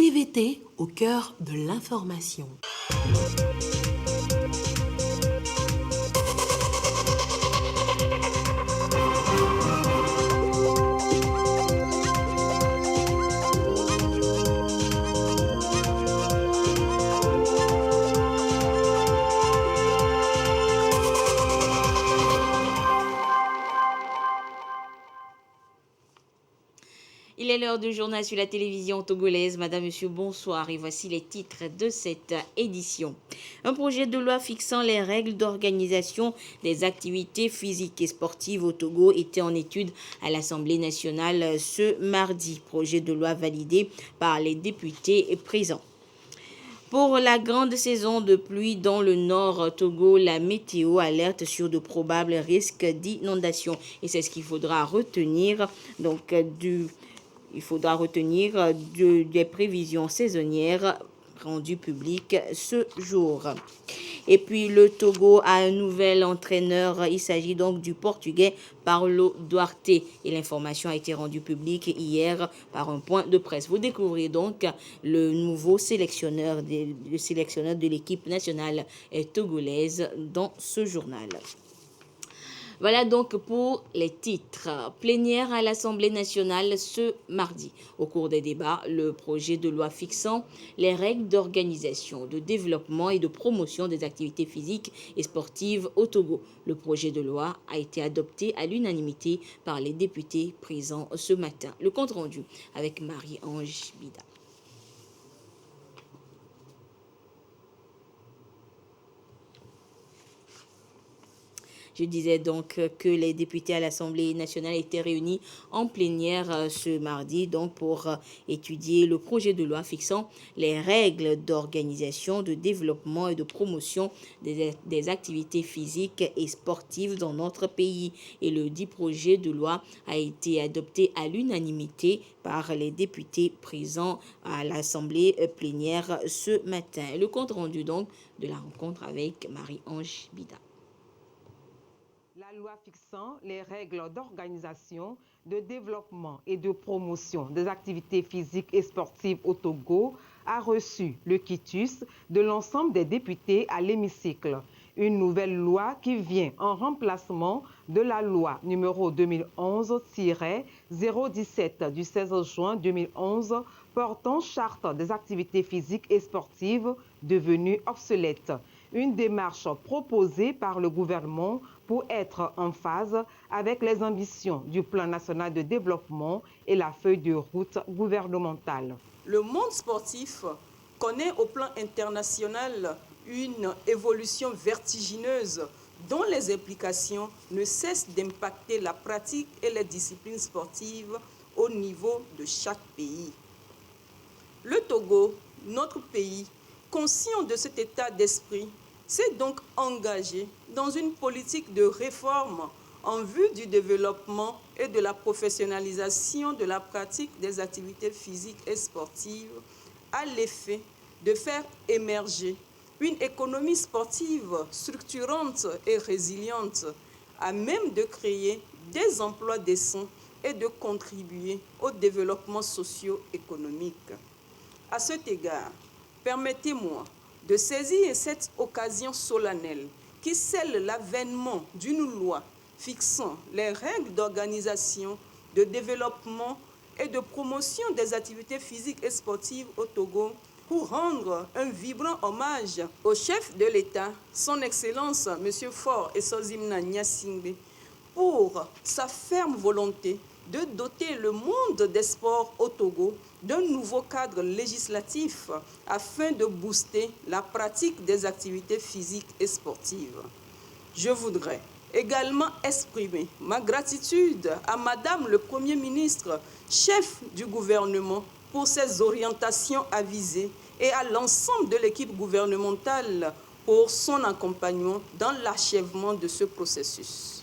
TVT au cœur de l'information. Il est l'heure du journal sur la télévision togolaise. Madame, Monsieur, bonsoir et voici les titres de cette édition. Un projet de loi fixant les règles d'organisation des activités physiques et sportives au Togo était en étude à l'Assemblée nationale ce mardi. Projet de loi validé par les députés présents. Pour la grande saison de pluie dans le nord Togo, la météo alerte sur de probables risques d'inondation. Et c'est ce qu'il faudra retenir des prévisions saisonnières rendues publiques ce jour. Et puis le Togo a un nouvel entraîneur. Il s'agit donc du Portugais Paulo Duarte. Et l'information a été rendue publique hier par un point de presse. Vous découvrez donc le nouveau sélectionneur de l'équipe nationale togolaise dans ce journal. Voilà donc pour les titres. Plénière à l'Assemblée nationale ce mardi. Au cours des débats, le projet de loi fixant les règles d'organisation, de développement et de promotion des activités physiques et sportives au Togo. Le projet de loi a été adopté à l'unanimité par les députés présents ce matin. Le compte rendu avec Marie-Ange Bida. Je disais donc que les députés à l'Assemblée nationale étaient réunis en plénière ce mardi donc pour étudier le projet de loi fixant les règles d'organisation, de développement et de promotion des activités physiques et sportives dans notre pays. Et le dit projet de loi a été adopté à l'unanimité par les députés présents à l'Assemblée plénière ce matin. Le compte rendu donc de la rencontre avec Marie-Ange Bida. La loi fixant les règles d'organisation, de développement et de promotion des activités physiques et sportives au Togo a reçu le quitus de l'ensemble des députés à l'hémicycle. Une nouvelle loi qui vient en remplacement de la loi numéro 2011-017 du 16 juin 2011 portant charte des activités physiques et sportives devenue obsolète. Une démarche proposée par le gouvernement pour être en phase avec les ambitions du Plan national de développement et la feuille de route gouvernementale. Le monde sportif connaît au plan international une évolution vertigineuse dont les implications ne cessent d'impacter la pratique et les disciplines sportives au niveau de chaque pays. Le Togo, notre pays, conscient de cet état d'esprit, s'est donc engagé dans une politique de réforme en vue du développement et de la professionnalisation de la pratique des activités physiques et sportives à l'effet de faire émerger une économie sportive structurante et résiliente à même de créer des emplois décents et de contribuer au développement socio-économique. À cet égard, permettez-moi de saisir cette occasion solennelle qui scelle l'avènement d'une loi fixant les règles d'organisation, de développement et de promotion des activités physiques et sportives au Togo pour rendre un vibrant hommage au chef de l'État, son Excellence M. Faure Essozimna Gnassingbé, pour sa ferme volonté de doter le monde des sports au Togo d'un nouveau cadre législatif afin de booster la pratique des activités physiques et sportives. Je voudrais également exprimer ma gratitude à Madame le Premier ministre, chef du gouvernement, pour ses orientations avisées et à l'ensemble de l'équipe gouvernementale pour son accompagnement dans l'achèvement de ce processus.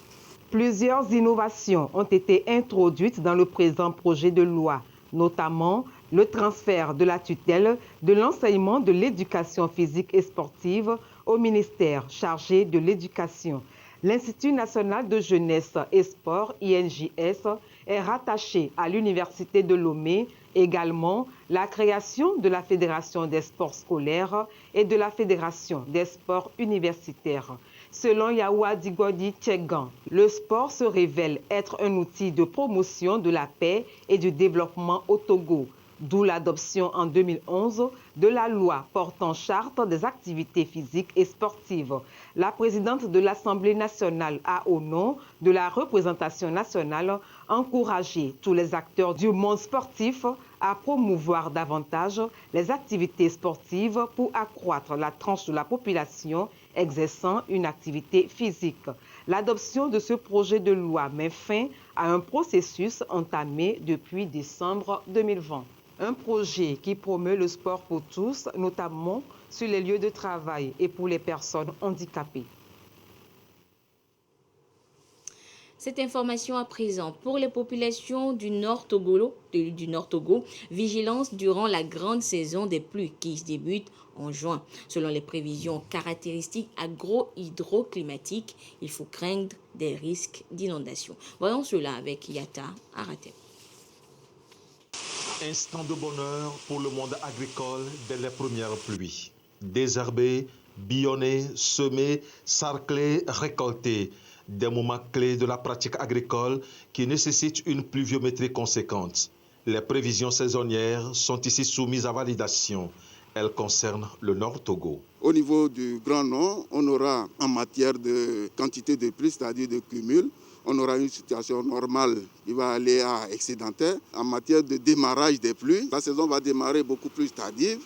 Plusieurs innovations ont été introduites dans le présent projet de loi, notamment le transfert de la tutelle de l'enseignement de l'éducation physique et sportive au ministère chargé de l'éducation. L'Institut national de jeunesse et sport, INJS, est rattaché à l'Université de Lomé Également, la création de la Fédération des sports scolaires et de la Fédération des sports universitaires. Selon Yaoua Digodi Tchegan, le sport se révèle être un outil de promotion de la paix et du développement au Togo, d'où l'adoption en 2011 de la loi portant charte des activités physiques et sportives. La présidente de l'Assemblée nationale a, au nom de la représentation nationale, encouragé tous les acteurs du monde sportif à promouvoir davantage les activités sportives pour accroître la tranche de la population exerçant une activité physique. L'adoption de ce projet de loi met fin à un processus entamé depuis décembre 2020. Un projet qui promeut le sport pour tous, notamment sur les lieux de travail et pour les personnes handicapées. Cette information à présent pour les populations du Nord Togo, vigilance durant la grande saison des pluies qui débute en juin. Selon les prévisions caractéristiques agro-hydroclimatiques, il faut craindre des risques d'inondation. Voyons cela avec Yata Arate. Instant de bonheur pour le monde agricole dès les premières pluies. Désherbé, billonné, semé, sarclé, récolté. Des moments clés de la pratique agricole qui nécessitent une pluviométrie conséquente. Les prévisions saisonnières sont ici soumises à validation. Elles concernent le Nord Togo. Au niveau du Grand Nord, on aura en matière de quantité de pluie, c'est-à-dire de cumul, on aura une situation normale qui va aller à excédentaire. En matière de démarrage des pluies, la saison va démarrer beaucoup plus tardive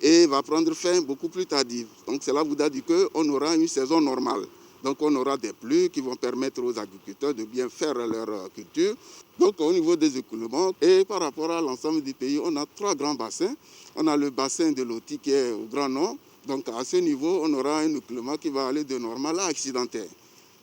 et va prendre fin beaucoup plus tardive. Donc cela voudra dire qu'on aura une saison normale. Donc on aura des pluies qui vont permettre aux agriculteurs de bien faire leur culture. Donc au niveau des écoulements et par rapport à l'ensemble du pays, on a 3 grands bassins. On a le bassin de Loti qui est au Grand Nord. Donc à ce niveau, on aura un écoulement qui va aller de normal à accidentaire.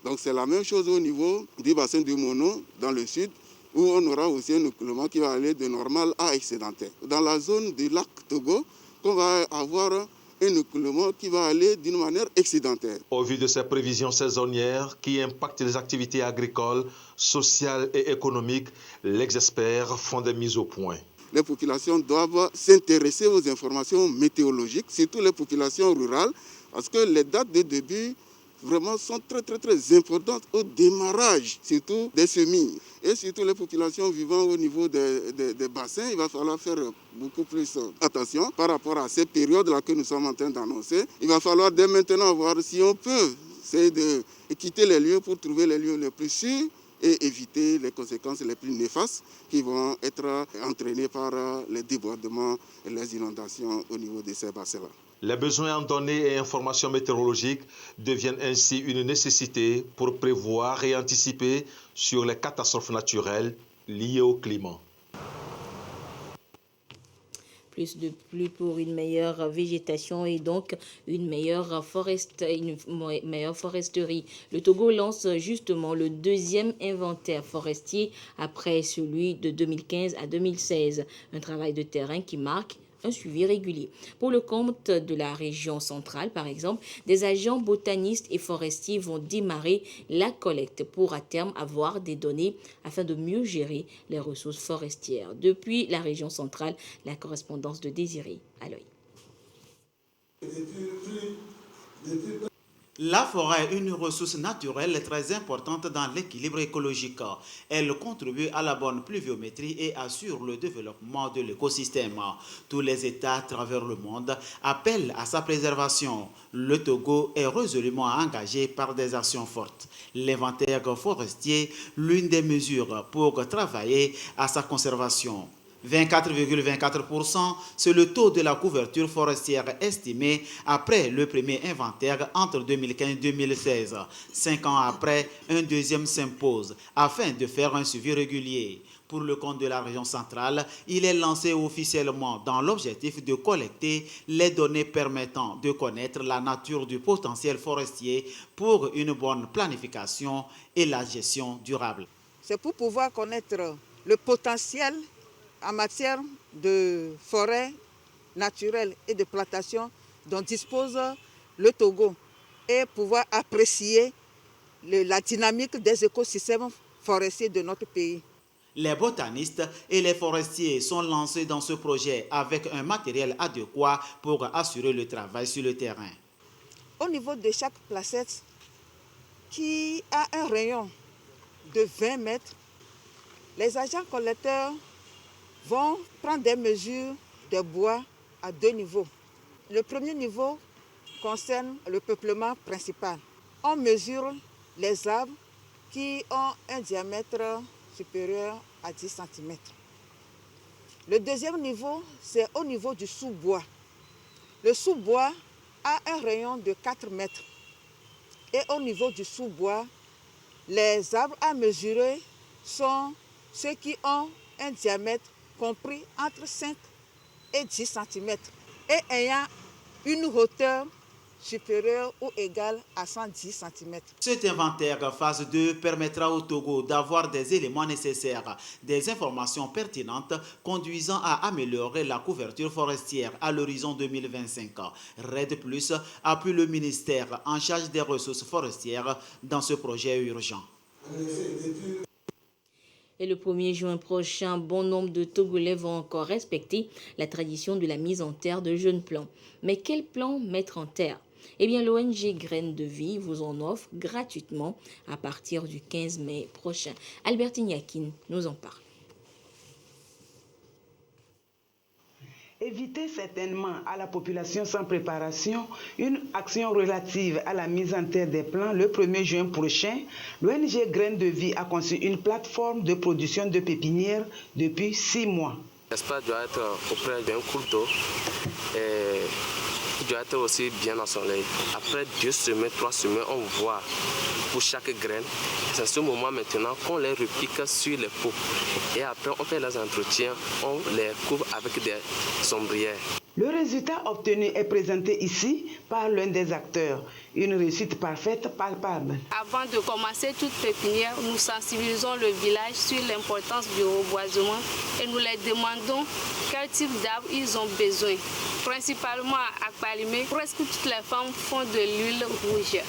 Donc c'est la même chose au niveau du bassin du Mono dans le sud, où on aura aussi un écoulement qui va aller de normal à excédentaire. Dans la zone du lac Togo, on va avoir un écoulement qui va aller d'une manière excédentaire. Au vu de ces prévisions saisonnières qui impactent les activités agricoles, sociales et économiques, les experts font des mises au point. Les populations doivent s'intéresser aux informations météorologiques, surtout les populations rurales, parce que les dates de début vraiment sont très importantes au démarrage, surtout des semis. Et surtout les populations vivant au niveau des bassins, il va falloir faire beaucoup plus attention par rapport à ces périodes-là que nous sommes en train d'annoncer. Il va falloir dès maintenant voir si on peut essayer de quitter les lieux pour trouver les lieux les plus sûrs et éviter les conséquences les plus néfastes qui vont être entraînées par les débordements et les inondations au niveau de ces bassins-là. Les besoins en données et informations météorologiques deviennent ainsi une nécessité pour prévoir et anticiper sur les catastrophes naturelles liées au climat. Plus de pluie pour une meilleure végétation et donc une meilleure foresterie. Le Togo lance justement le 2e inventaire forestier après celui de 2015 à 2016. Un travail de terrain qui marque un suivi régulier. Pour le compte de la région centrale, par exemple, des agents botanistes et forestiers vont démarrer la collecte pour à terme avoir des données afin de mieux gérer les ressources forestières. Depuis la région centrale, la correspondance de Désiré Aloy. La forêt est une ressource naturelle très importante dans l'équilibre écologique. Elle contribue à la bonne pluviométrie et assure le développement de l'écosystème. Tous les États à travers le monde appellent à sa préservation. Le Togo est résolument engagé par des actions fortes. L'inventaire forestier, l'une des mesures pour travailler à sa conservation. 24,24%, c'est le taux de la couverture forestière estimé après le premier inventaire entre 2015 et 2016. 5 ans après, un deuxième s'impose afin de faire un suivi régulier. Pour le compte de la région centrale, il est lancé officiellement dans l'objectif de collecter les données permettant de connaître la nature du potentiel forestier pour une bonne planification et la gestion durable. C'est pour pouvoir connaître le potentiel en matière de forêt naturelle et de plantation dont dispose le Togo et pouvoir apprécier la dynamique des écosystèmes forestiers de notre pays. Les botanistes et les forestiers sont lancés dans ce projet avec un matériel adéquat pour assurer le travail sur le terrain. Au niveau de chaque placette qui a un rayon de 20 mètres, les agents collecteurs vont prendre des mesures de bois à 2 niveaux. Le premier niveau concerne le peuplement principal. On mesure les arbres qui ont un diamètre supérieur à 10 cm. Le deuxième niveau, c'est au niveau du sous-bois. Le sous-bois a un rayon de 4 mètres. Et au niveau du sous-bois, les arbres à mesurer sont ceux qui ont un diamètre compris entre 5 et 10 cm et ayant une hauteur supérieure ou égale à 110 cm. Cet inventaire phase 2 permettra au Togo d'avoir des éléments nécessaires, des informations pertinentes conduisant à améliorer la couverture forestière à l'horizon 2025. RED Plus appuie le ministère en charge des ressources forestières dans ce projet urgent. Et le 1er juin prochain, bon nombre de Togolais vont encore respecter la tradition de la mise en terre de jeunes plants. Mais quels plants mettre en terre? Eh bien, l'ONG Graines de Vie vous en offre gratuitement à partir du 15 mai prochain. Albertine Yakin nous en parle. Éviter certainement à la population sans préparation une action relative à la mise en terre des plants le 1er juin prochain. L'ONG Graines de Vie a conçu une plateforme de production de pépinières depuis 6 mois. L'espace doit être auprès d'un cours d'eau et il doit être aussi bien en soleil. Après 2 semaines, 3 semaines, on voit pour chaque graine. C'est à ce moment maintenant qu'on les repique sur les pots. Et après, on fait les entretiens, on les couvre avec des sombrières. Le résultat obtenu est présenté ici par l'un des acteurs. Une réussite parfaite, palpable. Avant de commencer toute pépinière, nous sensibilisons le village sur l'importance du reboisement et nous les demandons quel type d'arbres ils ont besoin. Principalement à Akpalimé, presque toutes les femmes font de l'huile rouge.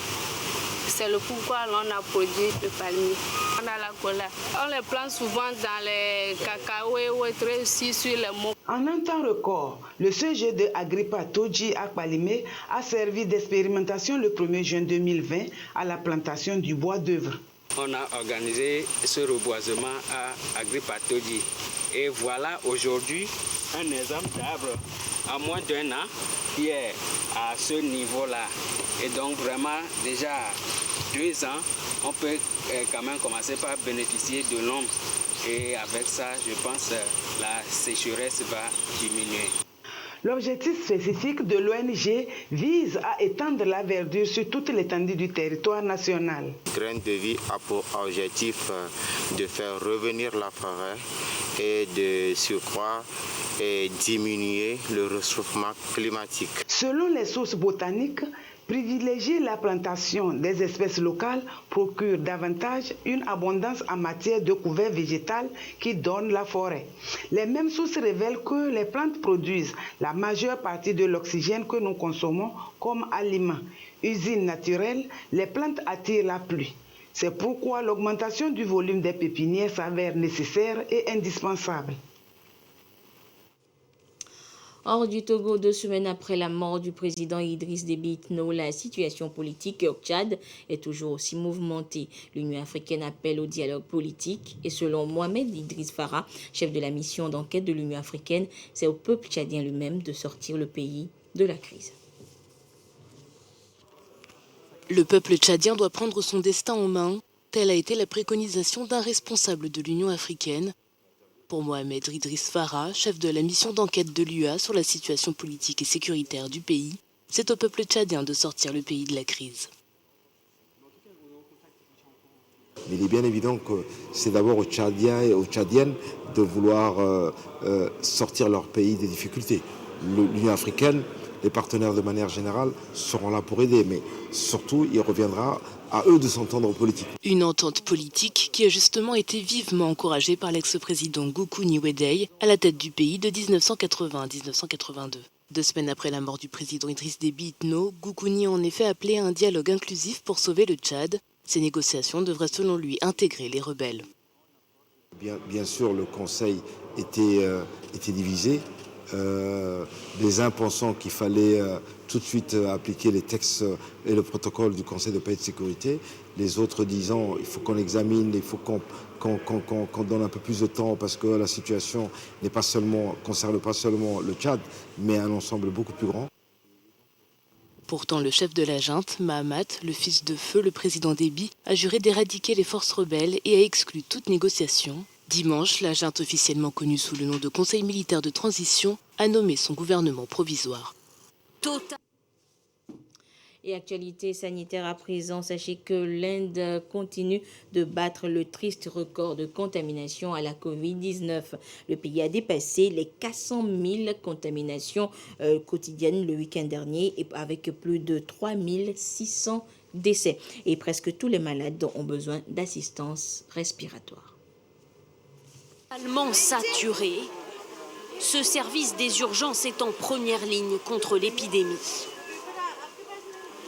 C'est le pourquoi l'on a produit le palmier. On a la cola. On les plante souvent dans les cacahuètes ou aussi sur les mots. En un temps record, le CG de Agrippa Toji Akpalimé a servi d'expérimentation le 1er juin 2020 à la plantation du bois d'œuvre. On a organisé ce reboisement à Agrippa Toji. Et voilà aujourd'hui un exemple d'arbre à moins d'1 an qui est à ce niveau-là. Et donc vraiment déjà 2 ans, on peut quand même commencer par bénéficier de l'ombre. Et avec ça, je pense que la sécheresse va diminuer. L'objectif spécifique de l'ONG vise à étendre la verdure sur toute l'étendue du territoire national. Graines de Vie a pour objectif de faire revenir la forêt et de surcroît et diminuer le réchauffement climatique. Selon les sources botaniques, privilégier la plantation des espèces locales procure davantage une abondance en matière de couvert végétal qui donne la forêt. Les mêmes sources révèlent que les plantes produisent la majeure partie de l'oxygène que nous consommons comme aliment. Usine naturelle, les plantes attirent la pluie. C'est pourquoi l'augmentation du volume des pépinières s'avère nécessaire et indispensable. Hors du Togo, 2 semaines après la mort du président Idriss Déby Itno, la situation politique au Tchad est toujours aussi mouvementée. L'Union africaine appelle au dialogue politique et selon Mohamed Idriss Farah, chef de la mission d'enquête de l'Union africaine, c'est au peuple tchadien lui-même de sortir le pays de la crise. Le peuple tchadien doit prendre son destin en main. Telle a été la préconisation d'un responsable de l'Union africaine. Pour Mohamed Idriss Farah, chef de la mission d'enquête de l'UA sur la situation politique et sécuritaire du pays, c'est au peuple tchadien de sortir le pays de la crise. Mais il est bien évident que c'est d'abord aux Tchadiens et aux Tchadiennes de vouloir sortir leur pays des difficultés. L'Union africaine, les partenaires de manière générale seront là pour aider, mais surtout il reviendra à eux de s'entendre en politique. Une entente politique qui a justement été vivement encouragée par l'ex-président Goukouni Weddey à la tête du pays de 1980 à 1982. 2 semaines après la mort du président Idriss Déby Itno, Goukouni a en effet appelé à un dialogue inclusif pour sauver le Tchad. Ces négociations devraient selon lui intégrer les rebelles. Bien sûr, le Conseil était divisé. Les uns pensant qu'il fallait tout de suite appliquer les textes et le protocole du Conseil de paix et de sécurité. Les autres disant il faut qu'on examine, il faut qu'on donne un peu plus de temps parce que la situation concerne pas seulement le Tchad, mais un ensemble beaucoup plus grand. Pourtant, le chef de la junte, Mahamat, le fils de feu, le président Déby, a juré d'éradiquer les forces rebelles et a exclu toute négociation. Dimanche, la junte, officiellement connue sous le nom de Conseil militaire de transition, a nommé son gouvernement provisoire. Et actualité sanitaire à présent, sachez que l'Inde continue de battre le triste record de contamination à la Covid-19. Le pays a dépassé les 400 000 contaminations quotidiennes le week-end dernier, avec plus de 3 600 décès. Et presque tous les malades ont besoin d'assistance respiratoire. Totalement saturé, ce service des urgences est en première ligne contre l'épidémie.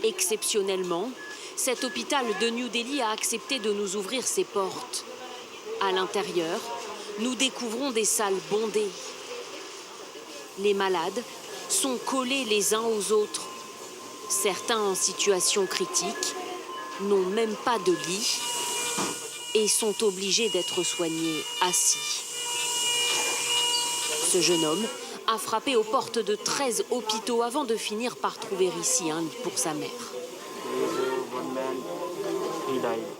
Exceptionnellement, cet hôpital de New Delhi a accepté de nous ouvrir ses portes. À l'intérieur, nous découvrons des salles bondées. Les malades sont collés les uns aux autres. Certains en situation critique n'ont même pas de lit et sont obligés d'être soignés assis. Ce jeune homme a frappé aux portes de 13 hôpitaux avant de finir par trouver ici un lit pour sa mère.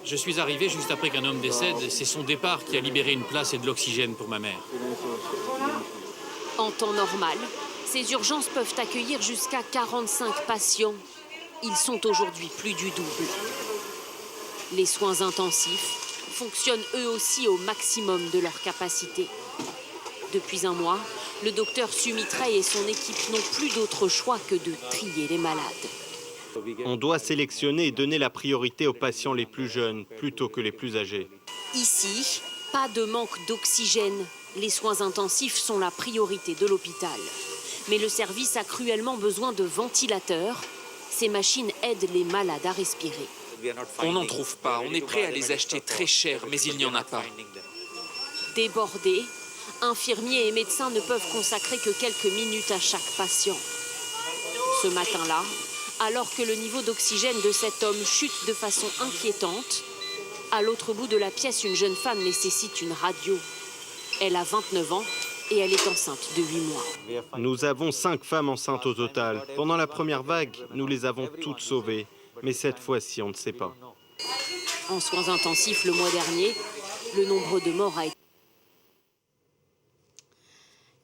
Je suis arrivé juste après qu'un homme décède. C'est son départ qui a libéré une place et de l'oxygène pour ma mère. En temps normal, ces urgences peuvent accueillir jusqu'à 45 patients. Ils sont aujourd'hui plus du double. Les soins intensifs fonctionnent eux aussi au maximum de leur capacité. Depuis un mois, le docteur Sumitray et son équipe n'ont plus d'autre choix que de trier les malades. On doit sélectionner et donner la priorité aux patients les plus jeunes plutôt que les plus âgés. Ici, pas de manque d'oxygène. Les soins intensifs sont la priorité de l'hôpital. Mais le service a cruellement besoin de ventilateurs. Ces machines aident les malades à respirer. On n'en trouve pas. On est prêt à les acheter très cher, mais il n'y en a pas. Débordés, infirmiers et médecins ne peuvent consacrer que quelques minutes à chaque patient. Ce matin-là, alors que le niveau d'oxygène de cet homme chute de façon inquiétante, à l'autre bout de la pièce, une jeune femme nécessite une radio. Elle a 29 ans et elle est enceinte de 8 mois. Nous avons 5 femmes enceintes au total. Pendant la première vague, nous les avons toutes sauvées. Mais cette fois-ci, on ne sait pas. En soins intensifs le mois dernier, le nombre de morts a été...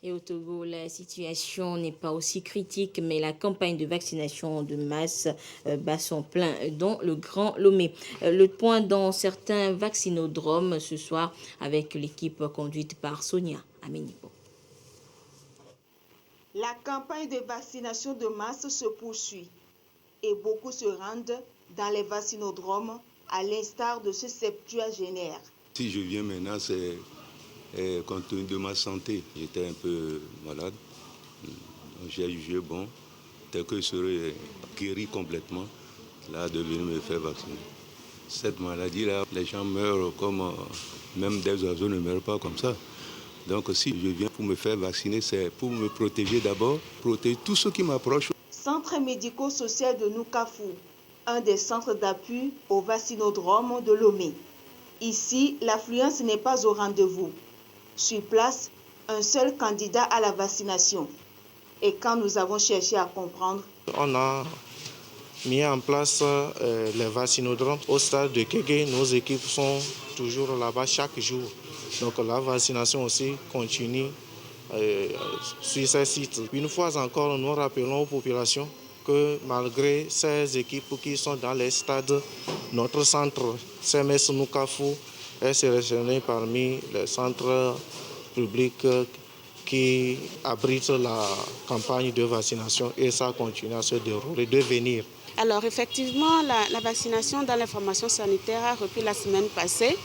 Et au Togo, la situation n'est pas aussi critique, mais la campagne de vaccination de masse bat son plein dans le Grand Lomé. Le point dans certains vaccinodromes ce soir avec l'équipe conduite par Sonia Amenipo. La campagne de vaccination de masse se poursuit et beaucoup se rendent dans les vaccinodromes à l'instar de ce septuagénaire. Si je viens maintenant, c'est compte tenu de ma santé. J'étais un peu malade. J'ai jugé bon, tel que je serais guéri complètement, là, de venir me faire vacciner. Cette maladie-là, les gens meurent comme... Même des oiseaux ne meurent pas comme ça. Donc si je viens pour me faire vacciner, c'est pour me protéger d'abord, protéger tous ceux qui m'approchent. Centre médico-social de Noukafou, un des centres d'appui au vaccinodrome de Lomé. Ici, l'affluence n'est pas au rendez-vous. Sur place, un seul candidat à la vaccination. Et quand nous avons cherché à comprendre, on a mis en place les vaccinodromes au stade de Kégué. Nos équipes sont toujours là-bas chaque jour. Donc la vaccination aussi continue sur ces sites. Une fois encore, nous rappelons aux populations que malgré ces équipes qui sont dans les stades, notre centre CMS Noukafou est sélectionné parmi les centres publics qui abritent la campagne de vaccination et ça continue à se dérouler, de venir. Alors effectivement, la vaccination dans les formations sanitaires a repris la semaine passée.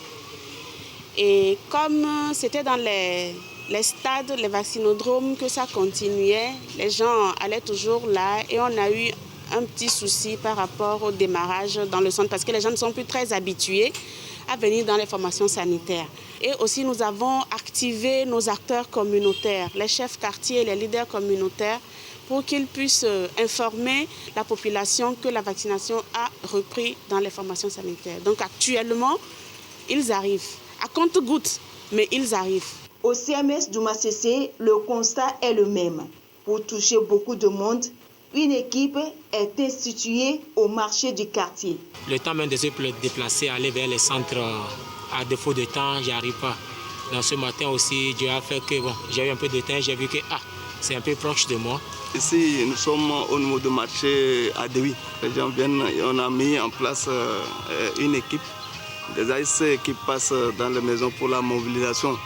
Et comme c'était dans les stades, les vaccinodromes, que ça continuait, les gens allaient toujours là et on a eu un petit souci par rapport au démarrage dans le centre parce que les gens ne sont plus très habitués à venir dans les formations sanitaires. Et aussi, nous avons activé nos acteurs communautaires, les chefs quartiers, les leaders communautaires, pour qu'ils puissent informer la population que la vaccination a repris dans les formations sanitaires. Donc actuellement, ils arrivent, à compte-gouttes, mais ils arrivent. Au CMS du Massessé, le constat est le même. Pour toucher beaucoup de monde, une équipe est instituée au marché du quartier. Le temps même de se déplacer, aller vers les centres, à défaut de temps, j'y arrive pas. Donc ce matin aussi, Dieu a fait que j'ai eu un peu de temps, j'ai vu que c'est un peu proche de moi. Ici, nous sommes au niveau du marché à Dewi. Les gens viennent et on a mis en place une équipe des AIC qui passent dans les maisons pour la mobilisation,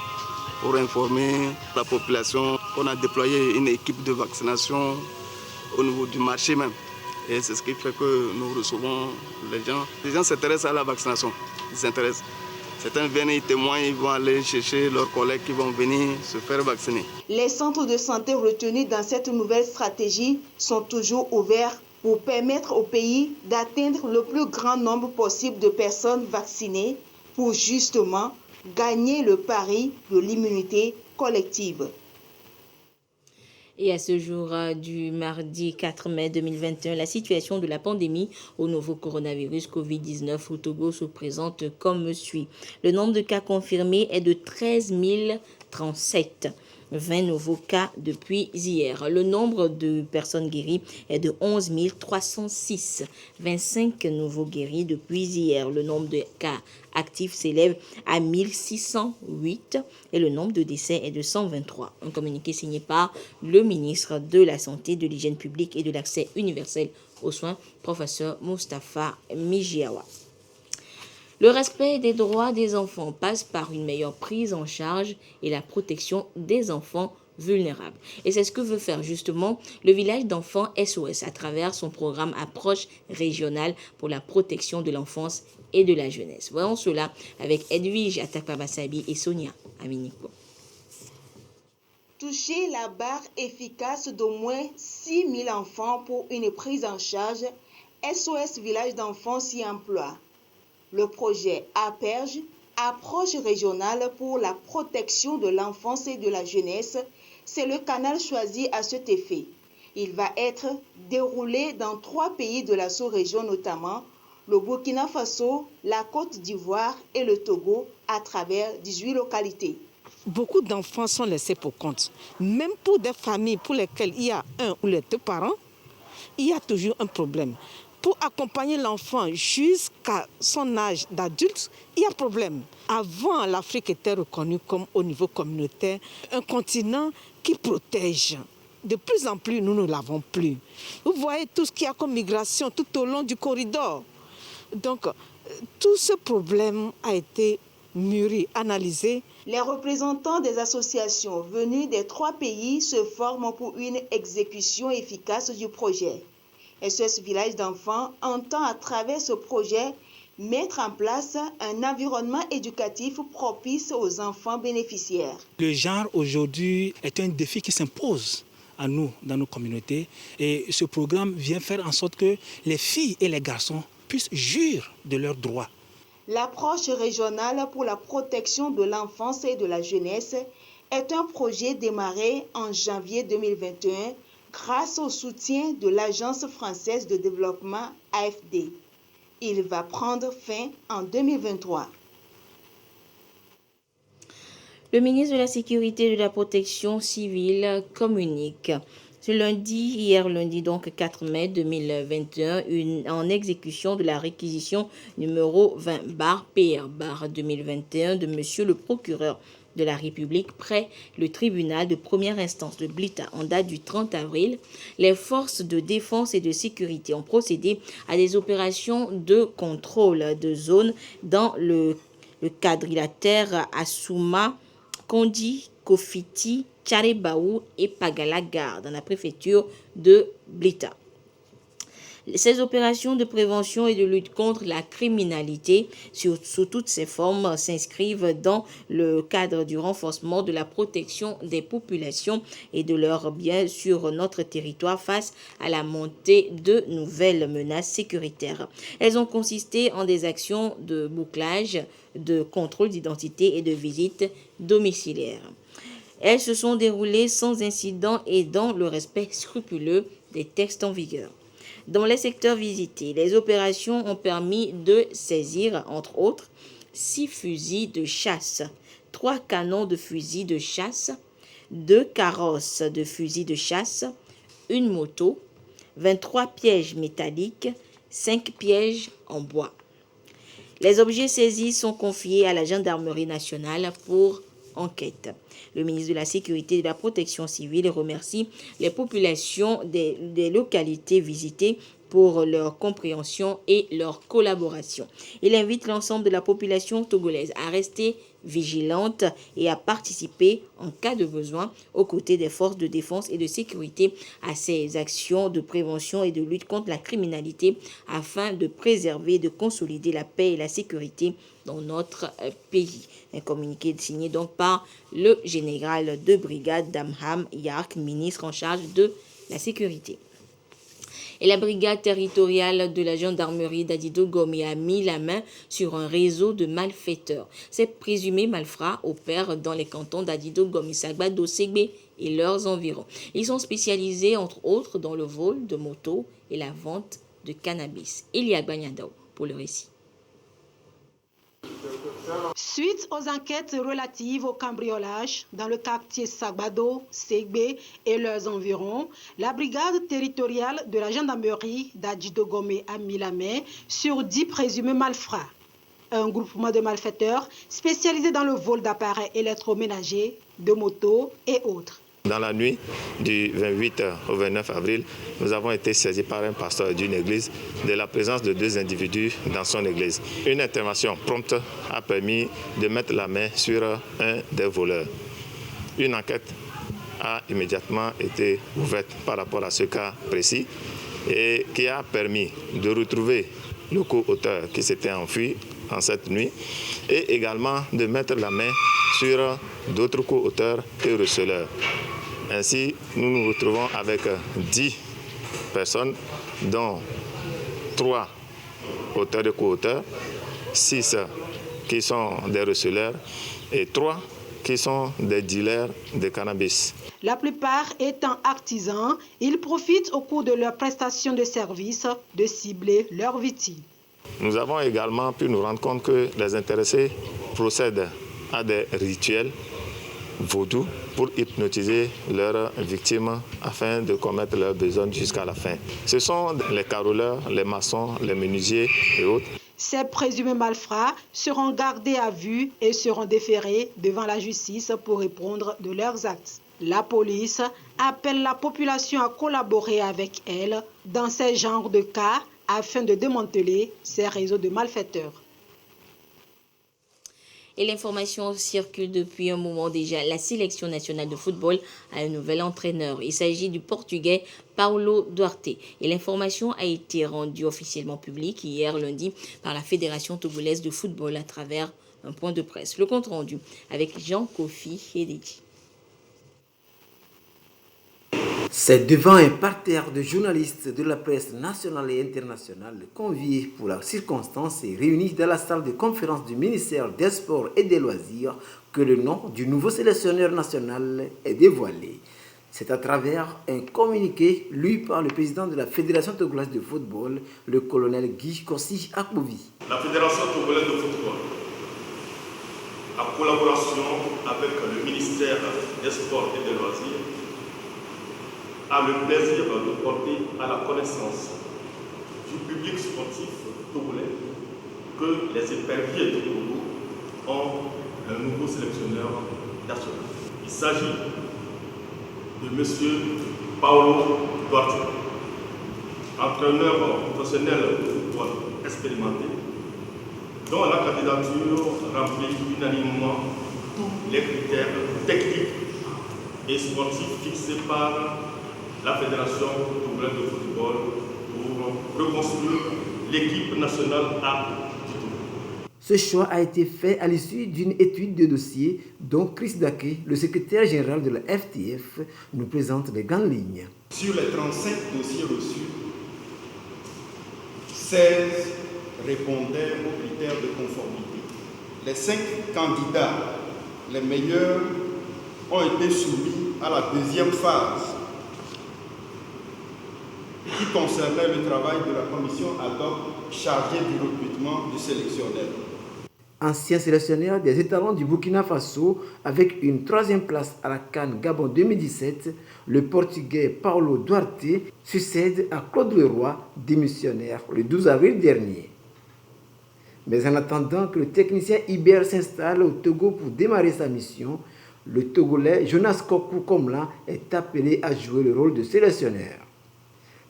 pour informer la population. On a déployé une équipe de vaccination au niveau du marché même. Et c'est ce qui fait que nous recevons les gens. Les gens s'intéressent à la vaccination, ils s'intéressent. Certains viennent, ils témoignent, ils vont aller chercher leurs collègues qui vont venir se faire vacciner. Les centres de santé retenus dans cette nouvelle stratégie sont toujours ouverts pour permettre au pays d'atteindre le plus grand nombre possible de personnes vaccinées pour justement gagner le pari de l'immunité collective. Et à ce jour du mardi 4 mai 2021, la situation de la pandémie au nouveau coronavirus Covid-19 au Togo se présente comme suit. Le nombre de cas confirmés est de 13 037. 20 nouveaux cas depuis hier. Le nombre de personnes guéries est de 11 306. 25 nouveaux guéris depuis hier. Le nombre de cas actifs s'élève à 1608 et le nombre de décès est de 123. Un communiqué signé par le ministre de la Santé, de l'Hygiène publique et de l'Accès universel aux soins, professeur Moustapha Mijiawa. Le respect des droits des enfants passe par une meilleure prise en charge et la protection des enfants vulnérables. Et c'est ce que veut faire justement le village d'enfants SOS à travers son programme Approche régionale pour la protection de l'enfance et de la jeunesse. Voyons cela avec Edwige Atakpabasabi et Sonia Aminiko. Toucher la barre efficace d'au moins 6 000 enfants pour une prise en charge, SOS Village d'enfants s'y emploie. Le projet APERGE, Approche régionale pour la protection de l'enfance et de la jeunesse, c'est le canal choisi à cet effet. Il va être déroulé dans 3 pays de la sous-région, notamment le Burkina Faso, la Côte d'Ivoire et le Togo, à travers 18 localités. Beaucoup d'enfants sont laissés pour compte. Même pour des familles pour lesquelles il y a un ou les 2 parents, il y a toujours un problème. Pour accompagner l'enfant jusqu'à son âge d'adulte, il y a problème. Avant, l'Afrique était reconnue comme au niveau communautaire un continent qui protège. De plus en plus, nous ne l'avons plus. Vous voyez tout ce qu'il y a comme migration tout au long du corridor. Donc, tout ce problème a été mûri, analysé. Les représentants des associations venus des 3 pays se forment pour une exécution efficace du projet. SOS Village d'enfants entend à travers ce projet mettre en place un environnement éducatif propice aux enfants bénéficiaires. Le genre aujourd'hui est un défi qui s'impose à nous dans nos communautés et ce programme vient faire en sorte que les filles et les garçons puissent jouir de leurs droits. L'approche régionale pour la protection de l'enfance et de la jeunesse est un projet démarré en janvier 2021 grâce au soutien de l'Agence française de développement AFD. Il va prendre fin en 2023. Le ministre de la Sécurité et de la Protection civile communique. Hier lundi, donc 4 mai 2021, en exécution de la réquisition numéro 20/PR/2021 de monsieur le procureur de la République près le tribunal de première instance de Blita en date du 30 avril, les forces de défense et de sécurité ont procédé à des opérations de contrôle de zone dans le quadrilatère Assouma, Kondi, Kofiti, Tcharebaou et Pagala Gare dans la préfecture de Blita. Ces opérations de prévention et de lutte contre la criminalité sous toutes ses formes s'inscrivent dans le cadre du renforcement de la protection des populations et de leurs biens sur notre territoire face à la montée de nouvelles menaces sécuritaires. Elles ont consisté en des actions de bouclage, de contrôle d'identité et de visite domiciliaire. Elles se sont déroulées sans incident et dans le respect scrupuleux des textes en vigueur. Dans les secteurs visités, les opérations ont permis de saisir, entre autres, 6 fusils de chasse, 3 canons de fusils de chasse, 2 carrosses de fusils de chasse, une moto, 23 pièges métalliques, 5 pièges en bois. Les objets saisis sont confiés à la Gendarmerie nationale pour enquête. Le ministre de la Sécurité et de la Protection civile remercie les populations des localités visitées pour leur compréhension et leur collaboration. Il invite l'ensemble de la population togolaise à rester vigilante et à participer en cas de besoin aux côtés des forces de défense et de sécurité à ces actions de prévention et de lutte contre la criminalité afin de préserver et de consolider la paix et la sécurité dans notre pays. Un communiqué signé donc par le général de brigade Damham Yark, ministre en charge de la sécurité. Et la brigade territoriale de la gendarmerie d'Adido Gomé a mis la main sur un réseau de malfaiteurs. Ces présumés malfrats opèrent dans les cantons d'Adido Gomé, Sagbado, Ségbé et leurs environs. Ils sont spécialisés entre autres dans le vol de motos et la vente de cannabis. Elia Bagnadao pour le récit. Suite aux enquêtes relatives au cambriolage dans le quartier Sagbado, Ségbé et leurs environs, la brigade territoriale de la gendarmerie d'Adido Gomé a mis la main sur 10 présumés malfrats. Un groupement de malfaiteurs spécialisé dans le vol d'appareils électroménagers, de motos et autres. Dans la nuit du 28 au 29 avril, nous avons été saisis par un pasteur d'une église de la présence de 2 individus dans son église. Une intervention prompte a permis de mettre la main sur un des voleurs. Une enquête a immédiatement été ouverte par rapport à ce cas précis et qui a permis de retrouver le co-auteur qui s'était enfui en cette nuit et également de mettre la main sur d'autres co-auteurs et receleurs. Ainsi, nous nous retrouvons avec 10 personnes, dont 3 auteurs et co-auteurs, 6 qui sont des receleurs et 3 qui sont des dealers de cannabis. La plupart étant artisans, ils profitent au cours de leur prestation de services de cibler leurs victimes. Nous avons également pu nous rendre compte que les intéressés procèdent à des rituels vaudous pour hypnotiser leurs victimes afin de commettre leurs besoins jusqu'à la fin. Ce sont les caroleurs, les maçons, les menuisiers et autres. Ces présumés malfrats seront gardés à vue et seront déférés devant la justice pour répondre de leurs actes. La police appelle la population à collaborer avec elle dans ces genres de cas afin de démanteler ces réseaux de malfaiteurs. Et l'information circule depuis un moment déjà. La sélection nationale de football a un nouvel entraîneur. Il s'agit du Portugais Paulo Duarte. Et l'information a été rendue officiellement publique hier lundi par la Fédération togolaise de football à travers un point de presse. Le compte rendu avec Jean-Kofi Hedegi. C'est devant un parterre de journalistes de la presse nationale et internationale conviés pour la circonstance et réunis dans la salle de conférence du ministère des Sports et des Loisirs que le nom du nouveau sélectionneur national est dévoilé. C'est à travers un communiqué lu par le président de la Fédération togolaise de football, le colonel Guy Kossi Akbovi. La Fédération togolaise de football, en collaboration avec le ministère des Sports et des Loisirs, a le plaisir de porter à la connaissance du public sportif togolais que les éperviers de Togo ont un nouveau sélectionneur national. Il s'agit de M. Paulo Duarte, entraîneur professionnel de football expérimenté, dont la candidature remplit unanimement tous les critères techniques et sportifs fixés par la Fédération togolaise de football pour reconstruire l'équipe nationale A. Ce choix a été fait à l'issue d'une étude de dossier dont Chris Daké, le secrétaire général de la FTF, nous présente les grandes lignes. Sur les 35 dossiers reçus, 16 répondaient aux critères de conformité. Les 5 candidats les meilleurs ont été soumis à la deuxième phase qui concernait le travail de la commission ad hoc chargée du recrutement du sélectionneur. Ancien sélectionneur des étalons du Burkina Faso avec une 3e place à la CAN Gabon 2017, le Portugais Paulo Duarte succède à Claude Leroy, démissionnaire le 12 avril dernier. Mais en attendant que le technicien Iber s'installe au Togo pour démarrer sa mission, le Togolais Jonas Kokou Komla est appelé à jouer le rôle de sélectionneur.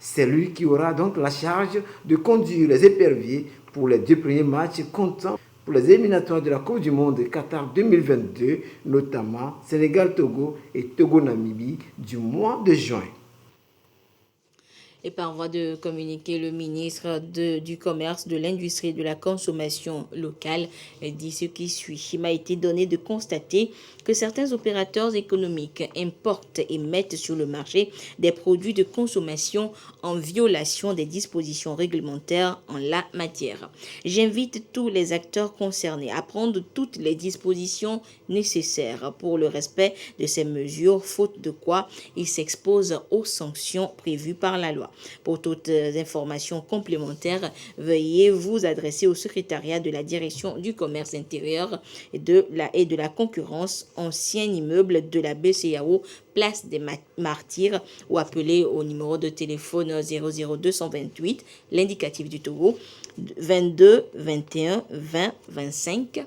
C'est lui qui aura donc la charge de conduire les éperviers pour les 2 premiers matchs comptant pour les éliminatoires de la Coupe du Monde Qatar 2022, notamment Sénégal-Togo et Togo-Namibie du mois de juin. Et par voie de communiqué, le ministre du Commerce, de l'Industrie et de la Consommation locale dit ce qui suit. Il m'a été donné de constater que certains opérateurs économiques importent et mettent sur le marché des produits de consommation en violation des dispositions réglementaires en la matière. J'invite tous les acteurs concernés à prendre toutes les dispositions nécessaires pour le respect de ces mesures, faute de quoi ils s'exposent aux sanctions prévues par la loi. Pour toutes informations complémentaires, veuillez vous adresser au secrétariat de la direction du commerce intérieur et de la concurrence, ancien immeuble de la BCAO, place des Martyrs, ou appeler au numéro de téléphone 00228, l'indicatif du Togo, 22 21 20 25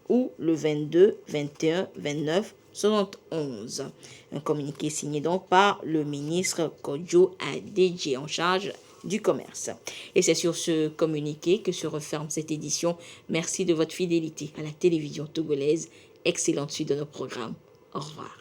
ou le 22 21 29 71. Un communiqué signé donc par le ministre Kodjo Adedje en charge du commerce. Et c'est sur ce communiqué que se referme cette édition. Merci de votre fidélité à la télévision togolaise. Excellente suite de nos programmes. Au revoir.